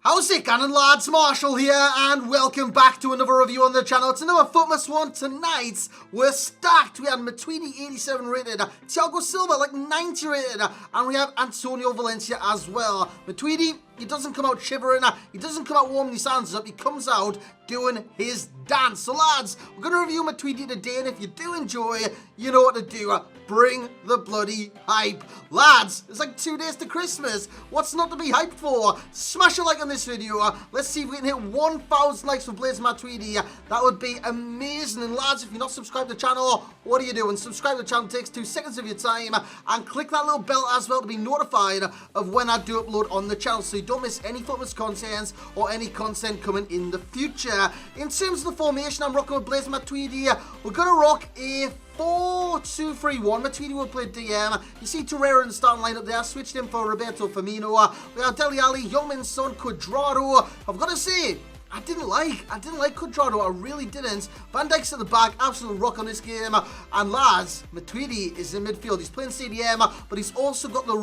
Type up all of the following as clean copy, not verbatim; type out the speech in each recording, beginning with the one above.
How's it going, lads? Marshall here, and welcome back to another review on the channel. It's another FUTMAS one tonight. We're stacked. We had Matuidi 87 rated, Thiago Silva like 90 rated, and we have Antonio Valencia as well. Matuidi, he doesn't come out shivering, he doesn't come out warming his hands up, he comes out doing his dance. So lads, we're going to review Matuidi today, and if you do enjoy, you know what to do. Bring the bloody hype. Lads, it's like 2 days to Christmas. What's not to be hyped for? Smash a like on this video. Let's see if we can hit 1,000 likes for FUTMAS Matuidi. That would be amazing. And lads, if you're not subscribed to the channel, what are you doing? Subscribe to the channel, it takes 2 seconds of your time. And click that little bell as well to be notified of when I do upload on the channel, so you don't miss any FUTMAS content or any content coming in the future. In terms of the formation, I'm rocking with FUTMAS Matuidi. We're going to rock a 4-2-3-1. Matuidi will play DM. You see Torreira in the starting lineup there. Switched him for Roberto Firmino. We have Alli, Heung-min Son, Cuadrado. I've got to say, I didn't like Cuadrado, I really didn't. Van Dijk's at the back, absolute rock on this game. And lads, Matuidi is in midfield. He's playing CDM, but he's also got the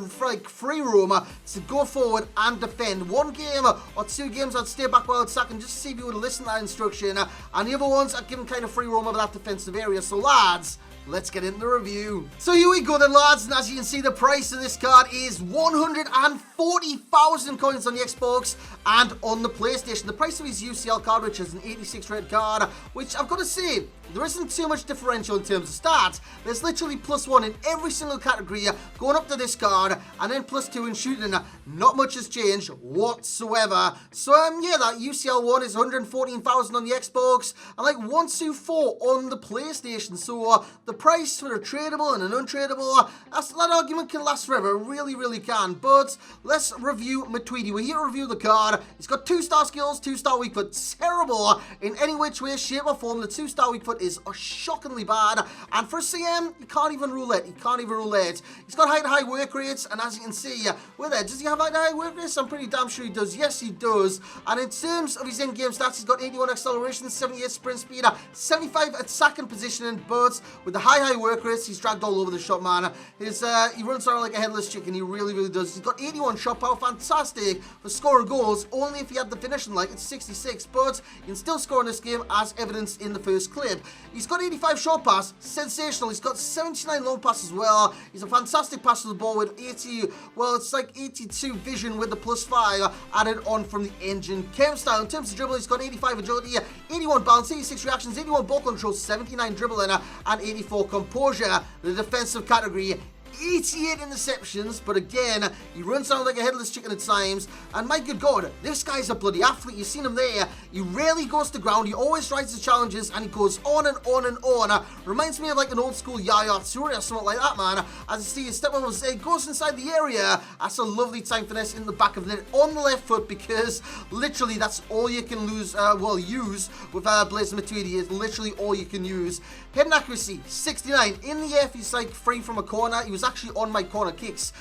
free room to go forward and defend. One game or 2 games I'd stay back while I'd sack and just see if you would listen to that instruction. And the other ones I'd give him kind of free roam over that defensive area. So lads, let's get into the review. So here we go then, lads, and as you can see, the price of this card is 140,000 coins on the Xbox and on the PlayStation. The price of his UCL card, which is an 86 red card, which I've got to say, there isn't too much differential in terms of stats. There's literally +1 in every single category going up to this card, and then +2 in shooting. Not much has changed whatsoever. So yeah, that UCL one is 114,000 on the Xbox and like 124 on the PlayStation. So the price for a tradable and an untradeable, that argument can last forever. It really can. But let's review Matuidi. We're here to review the card. He's got 2-star skills, 2-star weak foot. Terrible in any which way, shape or form. The 2-star weak foot is shockingly bad, and for CM, you can't even roulette. He's got high work rates, and as you can see, does he have high work rates? I'm pretty damn sure he does. Yes, he does. And in terms of his in-game stats, he's got 81 acceleration, 78 sprint speed, 75 attacking positioning, but with the high work rates, he's dragged all over the shot, man. He runs around like a headless chicken. He really does. He's got 81 shot power, fantastic for scoring goals, only if he had the finishing like it's 66, but he can still score in this game, as evidenced in the first clip. He's got 85 short pass, sensational. He's got 79 long pass as well. He's a fantastic passer of the ball with 82 vision with the +5 added on from the engine chem style. In terms of dribble, he's got 85 agility, 81 balance, 86 reactions, 81 ball control, 79 dribbling, and 84 composure. The defensive category, 88 interceptions, but again, he runs around like a headless chicken at times, and my good God, this guy's a bloody athlete. You've seen him there. He rarely goes to ground, he always rises to challenges, and he goes on and on and on. Reminds me of like an old school Yaya Toure or something like that, man. As you see, his step over, goes inside the area. That's a lovely time finesse in the back of the net on the left foot, because literally that's all you can use with FUTMAS Matuidi. Is literally all you can use. Head and accuracy, 69. In the air, he's like free from a corner. He was actually on my corner kicks,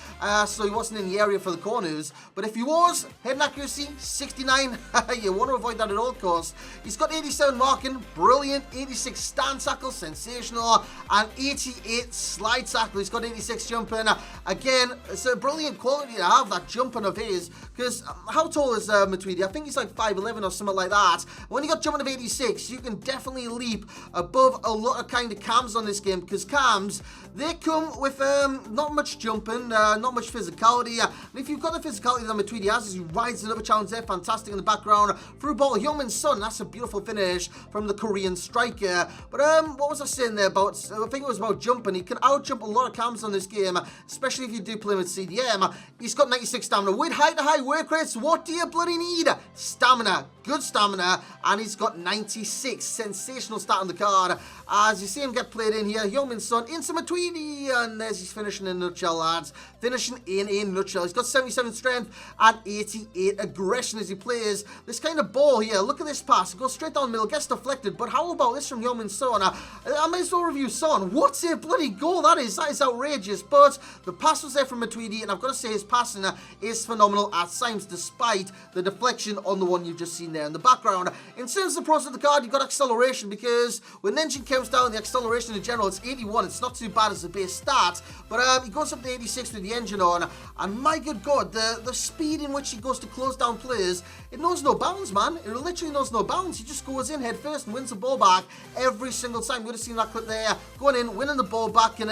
so he wasn't in the area for the corners, but if he was, head and accuracy, 69. You want to avoid that at all costs. He's got 87 marking, brilliant, 86 stand tackle, sensational, and 88 slide tackle. He's got 86 jumping. Again, it's a brilliant quality to have, that jumping of his, because how tall is Matuidi? I think he's like 5'11 or something like that. When you got jumping of 86, you can definitely leap above a lot of kind of cams on this game, because cams, they come with not much jumping, not much physicality. And if you've got the physicality that Matuidi has, he rides another challenge there, fantastic in the background. Through ball, Heung-min Son, that's a beautiful finish from the Korean striker. But what was I saying there about? I think it was about jumping. He can out-jump a lot of cams on this game, especially if you do play with CDM. He's got 96 stamina. With high work rates, what do you bloody need? Stamina. Good stamina, and he's got 96. Sensational start on the card. As you see him get played in here, Heung-min Son into Matuidi, and there's his finishing in a nutshell, lads. Finishing in a nutshell. He's got 77 strength and 88 aggression as he plays this kind of ball here. Look at this pass. It goes straight down the middle, gets deflected, but how about this from Heung-min Son? I might as well review Son. What's a bloody goal that is? That is outrageous, but the pass was there from Matuidi, and I've got to say his passing is phenomenal at times, despite the deflection on the one you've just seen there in the background. In terms of the pros of the card, you've got acceleration, because with an engine chem style and the acceleration in general, it's 81. It's not too bad as a base stat, But he goes up to 86 with the engine on, and my good God, the speed in which he goes to close down players, it knows no bounds, man. It literally knows no bounds. He just goes in head first and wins the ball back every single time. You would have seen that clip there, going in, winning the ball back, and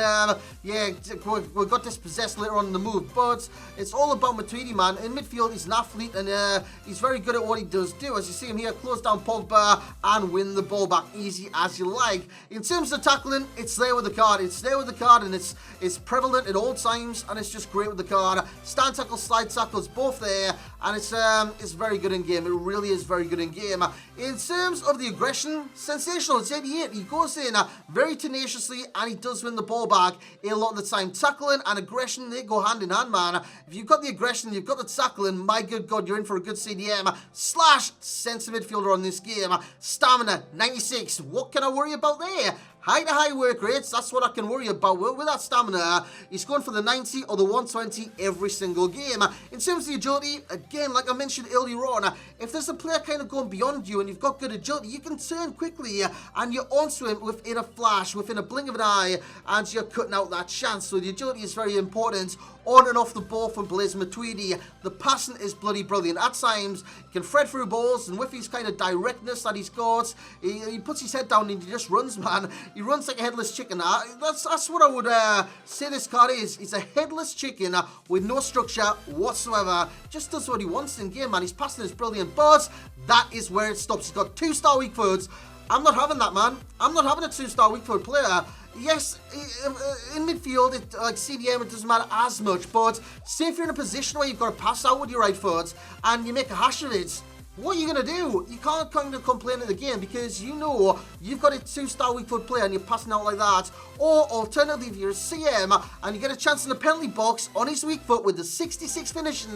yeah, we got dispossessed later on in the move. But it's all about Matuidi, man. In midfield, he's an athlete, and he's very good at what he does do. As you see him here, close down Pogba and win the ball back easy as you like. In terms of tackling, it's there with the card. It's there with the card, and it's prevalent at all times, and it's just great with the card. Stand tackle, slide tackles, both there, and it's very good in game. It really is very good in game. In terms of the aggression, sensational. It's 88. He goes in very tenaciously, and he does win the ball back a lot of the time. Tackling and aggression, they go hand in hand, man. If you've got the aggression, you've got the tackling, my good God, you're in for a good CDM slash centre midfielder on this game. Stamina, 96. What can I worry about there? High to high work rates, that's what I can worry about. With that stamina, he's going for the 90 or the 120 every single game. In terms of the agility, again, like I mentioned earlier on, if there's a player kind of going beyond you and you've got good agility, you can turn quickly and you're onto him within a flash, within a blink of an eye, and you're cutting out that chance. So the agility is very important. On and off the ball from Blaise Matuidi, the passing is bloody brilliant. At times, he can thread through balls, and with his kind of directness that he's got, he puts his head down and he just runs, man. He runs like a headless chicken. That's what I would say this card is. He's a headless chicken with no structure whatsoever. Just does what he wants in game, man. His passing is brilliant, but that is where it stops. He's got 2-star weak foots. I'm not having that, man. I'm not having a 2-star weak foot player. Yes, in midfield, like CDM, it doesn't matter as much, but say if you're in a position where you've got to pass out with your right foot and you make a hash of it, what are you going to do? You can't kind of complain in the game because you know you've got a 2-star weak foot player and you're passing out like that. Or alternatively, if you're a CM and you get a chance in the penalty box on his weak foot with the 66 finishing,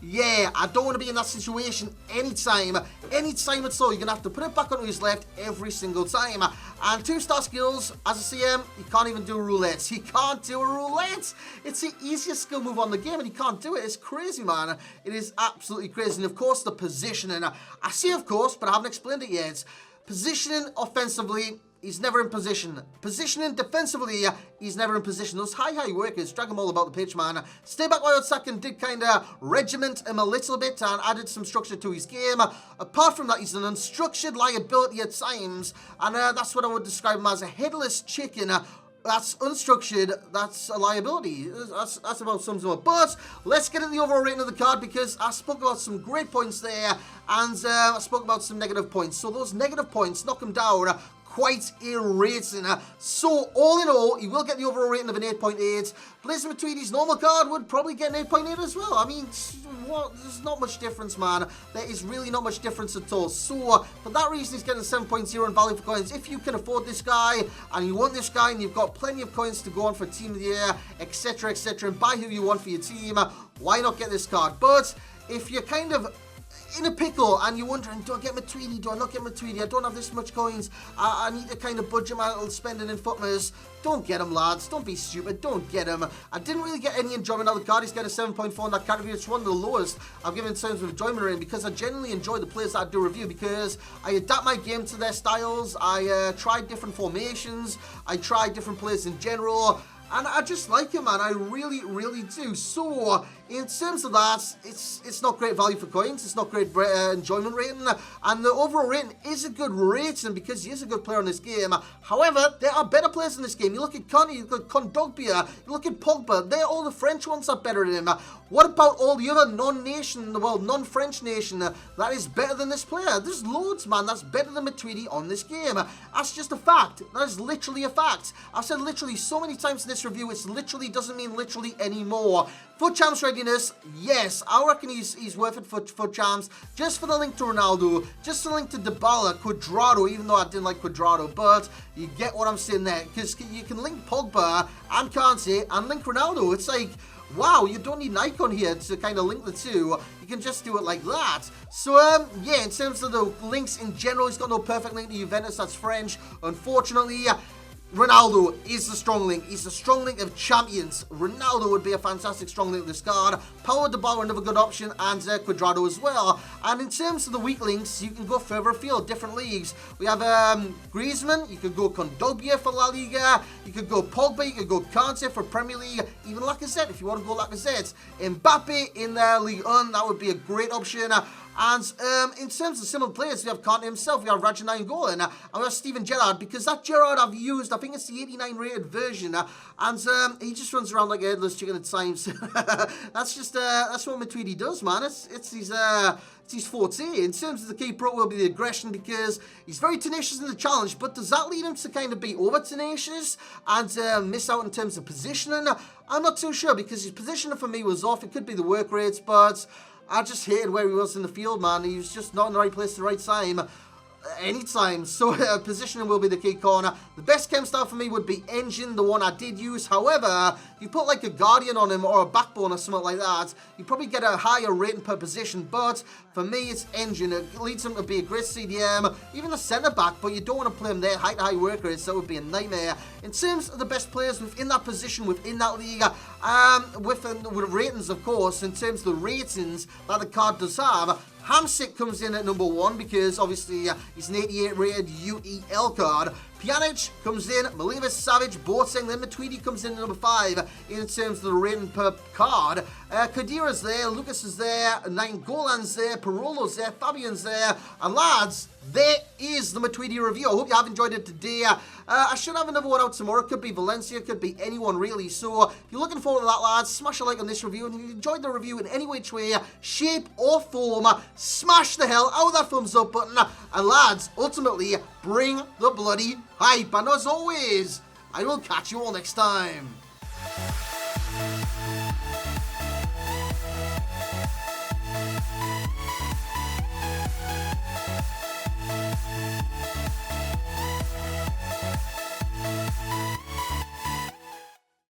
yeah, I don't want to be in that situation anytime at all. You're going to have to put it back onto his left every single time. And 2-star skills, as a CM, you can't even do roulette. He can't do a roulette. It's the easiest skill move on the game and he can't do it. It's crazy, man. It is absolutely crazy. And of course, the positioning. I say of course, but I haven't explained it yet. Positioning offensively, he's never in position. Positioning defensively, he's never in position. Those high workers, drag them all about the pitch, man. Stay back while second did kind of regiment him a little bit and added some structure to his game. Apart from that, he's an unstructured liability at times, and that's what I would describe him as, a headless chicken. That's unstructured, that's a liability. That's about sums up. But let's get into the overall rating of the card because I spoke about some great points there and I spoke about some negative points. So those negative points, knock them down quite a rating. So all in all, he will get the overall rating of an 8.8. Blaise Matuidi's normal card would probably get an 8.8 as well. I mean, what? There's not much difference, man. There is really not much difference at all. So for that reason, he's getting 7.0 in value for coins. If you can afford this guy and you want this guy and you've got plenty of coins to go on for Team of the Year, etc., and buy who you want for your team, why not get this card? But if you're kind of in a pickle and you're wondering, do I get Matuidi, do I not get Matuidi, I don't have this much coins, I need to kind of budget my little spending in FUTMAS, don't get him, lads, don't be stupid, don't get him. I didn't really get any enjoyment out of the card. He's got a 7.4 in that category. It's one of the lowest I've given in terms of enjoyment rating because I genuinely enjoy the players that I do review because I adapt my game to their styles, I try different formations, I try different players in general, and I just like him, man. I really do. So, in terms of that, it's not great value for coins. It's not great enjoyment rating. And the overall rating is a good rating because he is a good player in this game. However, there are better players in this game. You look at Connie, you look at Doumbia, you look at Pogba. They're all the French ones are better than him. What about all the other non-nation in the world, non-French nation that is better than this player? There's loads, man, that's better than Matuidi on this game. That's just a fact. That is literally a fact. I've said literally so many times in this review, it literally doesn't mean literally anymore. FUT Champs readiness, yes, I reckon he's worth it for FUT Champs, just for the link to Ronaldo, just the link to Dybala, Cuadrado, even though I didn't like Cuadrado, but you get what I'm saying there, because you can link Pogba and Kante and link Ronaldo. It's like, wow, you don't need an icon here to kind of link the two. You can just do it like that. So, yeah, in terms of the links in general, he's got no perfect link to Juventus, that's French, unfortunately. Ronaldo is the strong link. He's the strong link of champions. Ronaldo would be a fantastic strong link with this card. Paulo Dybala, another good option, and Cuadrado as well. And in terms of the weak links, you can go further afield, different leagues. We have Griezmann. You could go Doumbia for La Liga. You could go Pogba. You could go Kante for Premier League. Even Lacazette, if you want to go Lacazette. Mbappe in Ligue 1, that would be a great option. And in terms of similar players, we have Kante himself, we have Rashford in goal, and we have Steven Gerrard, because that Gerrard I've used, I think it's the 89 rated version, and he just runs around like a headless chicken at times. That's what Matuidi does, man. It's his forte. In terms of the key pro will be the aggression, because he's very tenacious in the challenge, but does that lead him to kind of be over tenacious and miss out in terms of positioning? I'm not too sure, because his positioning for me was off. It could be the work rates, but I just hated where he was in the field, man. He was just not in the right place at the right time. Anytime. So positioning will be the key corner. The best chem style for me would be Engine, the one I did use. However, you put like a Guardian on him or a Backbone or something like that, you probably get a higher rating per position. But for me, it's Engine. It leads him to be a great CDM, even a centre back, but you don't want to play him there high work rates. That would be a nightmare. In terms of the best players within that position, within that league, with ratings, of course, in terms of the ratings that the card does have, Hamsik comes in at number 1 because obviously he's an 88 rated UEL card. Pjanic comes in, Milivojevic, Savic, Boateng, then Matuidi comes in at number 5 in terms of the rating per card. Khedira's there, Lucas is there, Nainggolan's there, Parolo's there, Fabian's there, and lads, there is the Matuidi review. I hope you have enjoyed it today. I should have another one out tomorrow. It could be Valencia, it could be anyone really. So if you're looking forward to that, lads, smash a like on this review. And if you enjoyed the review in any which way, shape or form, smash the hell out of that thumbs up button. And lads, ultimately, bring the bloody hype. And as always, I will catch you all next time.